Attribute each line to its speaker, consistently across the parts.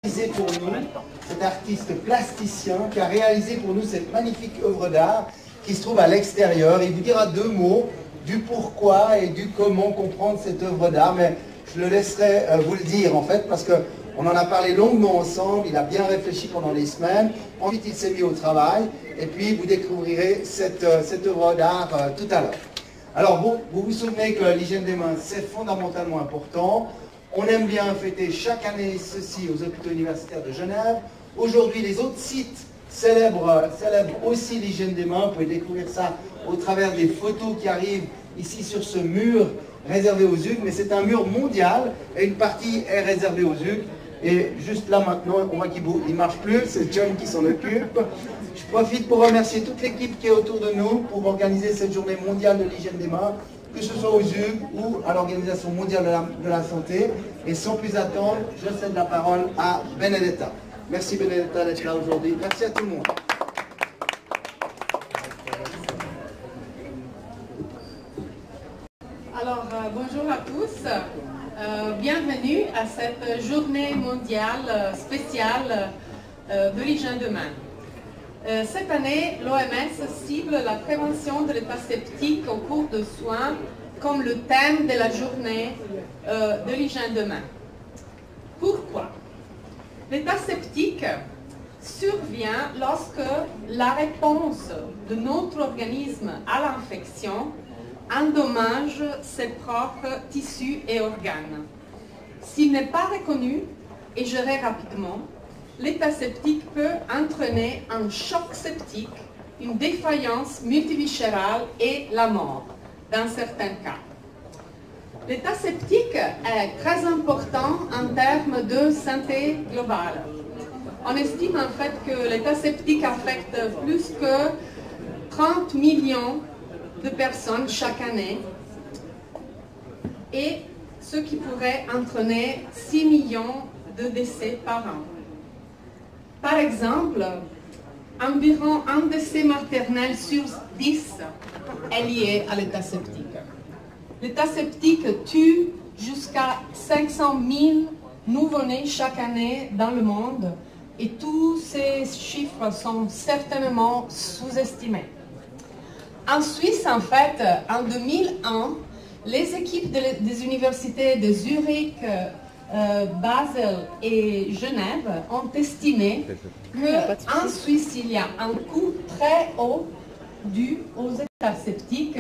Speaker 1: Pour nous, cet artiste plasticien qui a réalisé pour nous cette magnifique œuvre d'art qui se trouve à l'extérieur. Il vous dira deux mots du pourquoi et du comment comprendre cette œuvre d'art, mais je le laisserai vous le dire en fait parce qu'on en a parlé longuement ensemble, il a bien réfléchi pendant des semaines, ensuite il s'est mis au travail et puis vous découvrirez cette œuvre d'art tout à l'heure. Alors vous vous souvenez que l'hygiène des mains c'est fondamentalement important. On aime bien fêter chaque année ceci aux hôpitaux universitaires de Genève. Aujourd'hui, les autres sites célèbrent aussi l'hygiène des mains. Vous pouvez découvrir ça au travers des photos qui arrivent ici sur ce mur réservé aux HUG. Mais c'est un mur mondial et une partie est réservée aux HUG. Et juste là maintenant, on voit qu'il ne marche plus, c'est John qui s'en occupe. Je profite pour remercier toute l'équipe qui est autour de nous pour organiser cette journée mondiale de l'hygiène des mains, que ce soit aux HUG ou à l'Organisation mondiale de la santé. Et sans plus attendre, je cède la parole à Benedetta. Merci Benedetta d'être là aujourd'hui. Merci à tout le monde.
Speaker 2: Alors, bonjour à tous. Bienvenue à cette journée mondiale spéciale de l'hygiène de main. Cette année, l'OMS cible la prévention de l'état septique au cours de soins comme le thème de la journée de l'hygiène de main. Pourquoi? L'état septique survient lorsque la réponse de notre organisme à l'infection endommage ses propres tissus et organes. S'il n'est pas reconnu et géré rapidement, l'état septique peut entraîner un choc septique, une défaillance multiviscérale et la mort, dans certains cas. L'état septique est très important en termes de santé globale. On estime en fait que l'état septique affecte plus que 30 millions de personnes chaque année et ce qui pourrait entraîner 6 millions de décès par an. Par exemple, environ un décès maternel sur 10 est lié à l'état septique. L'état septique tue jusqu'à 500 000 nouveau-nés chaque année dans le monde et tous ces chiffres sont certainement sous-estimés. En Suisse, en fait, en 2001, les équipes des universités de Zurich, Basel et Genève ont estimé qu'en Suisse, il y a un coût très haut dû aux états septiques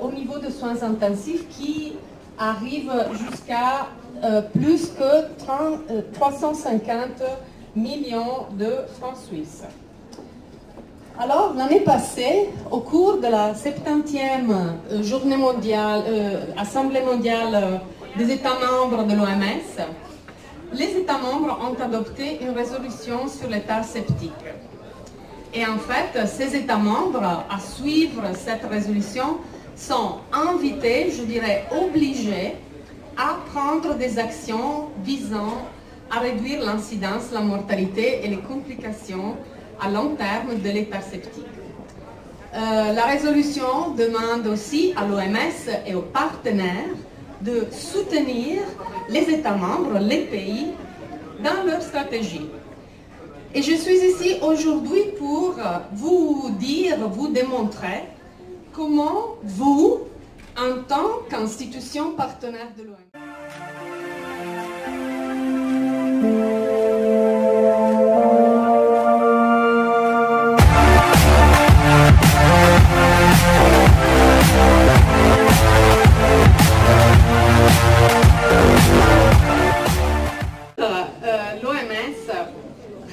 Speaker 2: au niveau de soins intensifs qui arrive jusqu'à plus que 350 millions de francs suisses. Alors, l'année passée, au cours de la 70e journée mondiale, Assemblée mondiale des États membres de l'OMS, les États membres ont adopté une résolution sur l'état septique. Et en fait, ces États membres, à suivre cette résolution, sont invités, je dirais obligés, à prendre des actions visant à réduire l'incidence, la mortalité et les complications à long terme de l'état septique. La résolution demande aussi à l'OMS et aux partenaires de soutenir les États membres, les pays, dans leur stratégie. Et je suis ici aujourd'hui pour vous dire, vous démontrer comment vous, en tant qu'institution partenaire de l'OMS,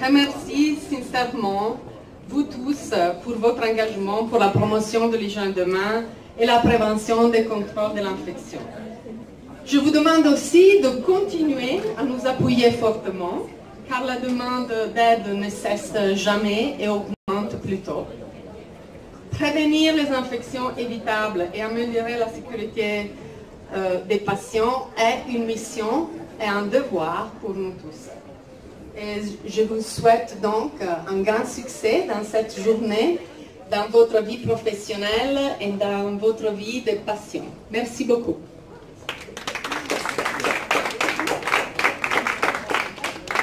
Speaker 2: remercie sincèrement vous tous pour votre engagement pour la promotion de l'hygiène de main et la prévention des contrôles de l'infection. Je vous demande aussi de continuer à nous appuyer fortement, car la demande d'aide ne cesse jamais et augmente plutôt. Prévenir les infections évitables et améliorer la sécurité des patients est une mission et un devoir pour nous tous. Et je vous souhaite donc un grand succès dans cette journée, dans votre vie professionnelle et dans votre vie de passion. Merci beaucoup.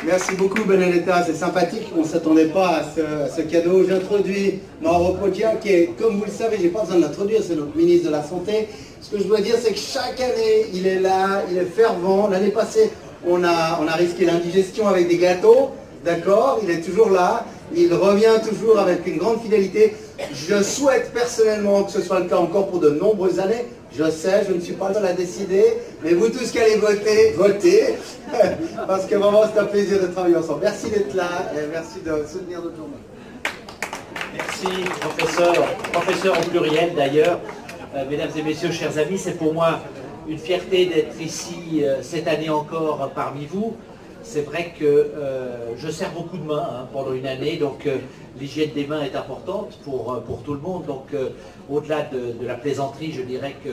Speaker 1: Merci beaucoup Benedetta, c'est sympathique, on ne s'attendait pas à ce cadeau. J'introduis Mauro Poggia qui est, comme vous le savez, je n'ai pas besoin de l'introduire, c'est notre ministre de la Santé. Ce que je dois dire, c'est que chaque année, il est là, il est fervent. L'année passée, on a risqué l'indigestion avec des gâteaux, d'accord? Il est toujours là, il revient toujours avec une grande fidélité. Je souhaite personnellement que ce soit le cas encore pour de nombreuses années. Je sais, je ne suis pas seul à décider, mais vous tous qui allez voter, votez, parce que vraiment c'est un plaisir de travailler ensemble. Merci d'être là et merci de soutenir notre journée.
Speaker 3: Merci professeur au pluriel d'ailleurs. Mesdames et messieurs, chers amis, c'est pour moi une fierté d'être ici cette année encore parmi vous. C'est vrai que je sers beaucoup de mains pendant une année, donc l'hygiène des mains est importante pour tout le monde. Donc au-delà de la plaisanterie, je dirais que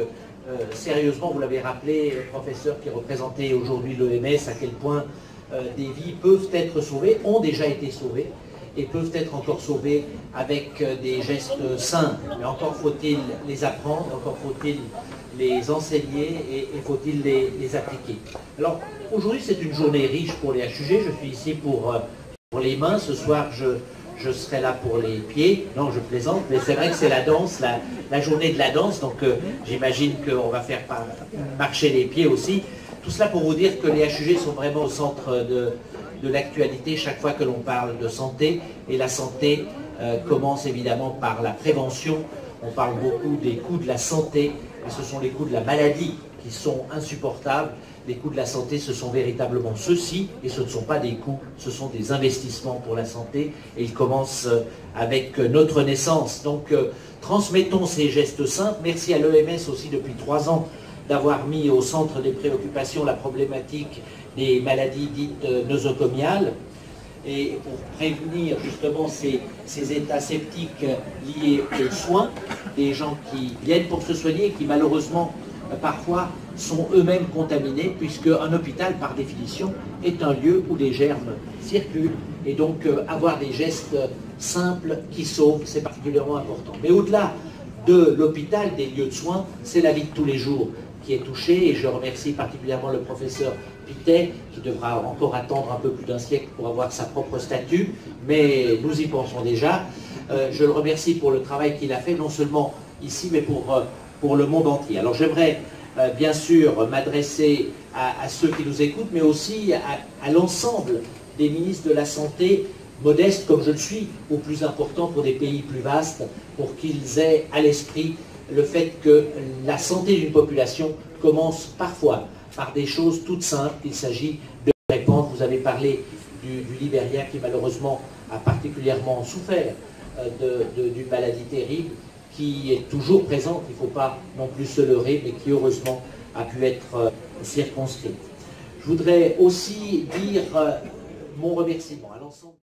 Speaker 3: sérieusement, vous l'avez rappelé, professeur qui représentait aujourd'hui l'OMS, à quel point des vies peuvent être sauvées, ont déjà été sauvées, et peuvent être encore sauvées avec des gestes simples. Mais encore faut-il les apprendre, encore faut-il les enseigner et faut-il les appliquer. Alors aujourd'hui c'est une journée riche pour les HUG, je suis ici pour les mains, ce soir je serai là pour les pieds, non je plaisante, mais c'est vrai que c'est la danse, la journée de la danse, donc j'imagine qu'on va faire marcher les pieds aussi. Tout cela pour vous dire que les HUG sont vraiment au centre de l'actualité chaque fois que l'on parle de santé, et la santé commence évidemment par la prévention. On parle beaucoup des coûts de la santé, et ce sont les coûts de la maladie qui sont insupportables. Les coûts de la santé, ce sont véritablement ceux-ci, et ce ne sont pas des coûts, ce sont des investissements pour la santé, et ils commencent avec notre naissance. Donc transmettons ces gestes simples. Merci à l'OMS aussi depuis 3 ans d'avoir mis au centre des préoccupations la problématique des maladies dites nosocomiales, et pour prévenir justement ces états septiques liés aux soins, des gens qui viennent pour se soigner et qui malheureusement parfois sont eux-mêmes contaminés, puisque un hôpital par définition est un lieu où des germes circulent, et donc avoir des gestes simples qui sauvent, c'est particulièrement important. Mais au-delà de l'hôpital, des lieux de soins, c'est la vie de tous les jours qui est touchée, et je remercie particulièrement le professeur Pittet, qui devra encore attendre un peu plus d'un siècle pour avoir sa propre statue, mais nous y pensons déjà. Je le remercie pour le travail qu'il a fait, non seulement ici, mais pour le monde entier. Alors j'aimerais bien sûr m'adresser à ceux qui nous écoutent, mais aussi à l'ensemble des ministres de la Santé, modestes comme je le suis, ou plus important pour des pays plus vastes, pour qu'ils aient à l'esprit le fait que la santé d'une population commence parfois par des choses toutes simples. Il s'agit de répondre. Vous avez parlé du Libérien qui malheureusement a particulièrement souffert d'une maladie terrible qui est toujours présente, il ne faut pas non plus se leurrer, mais qui heureusement a pu être circonscrite. Je voudrais aussi dire mon remerciement à l'ensemble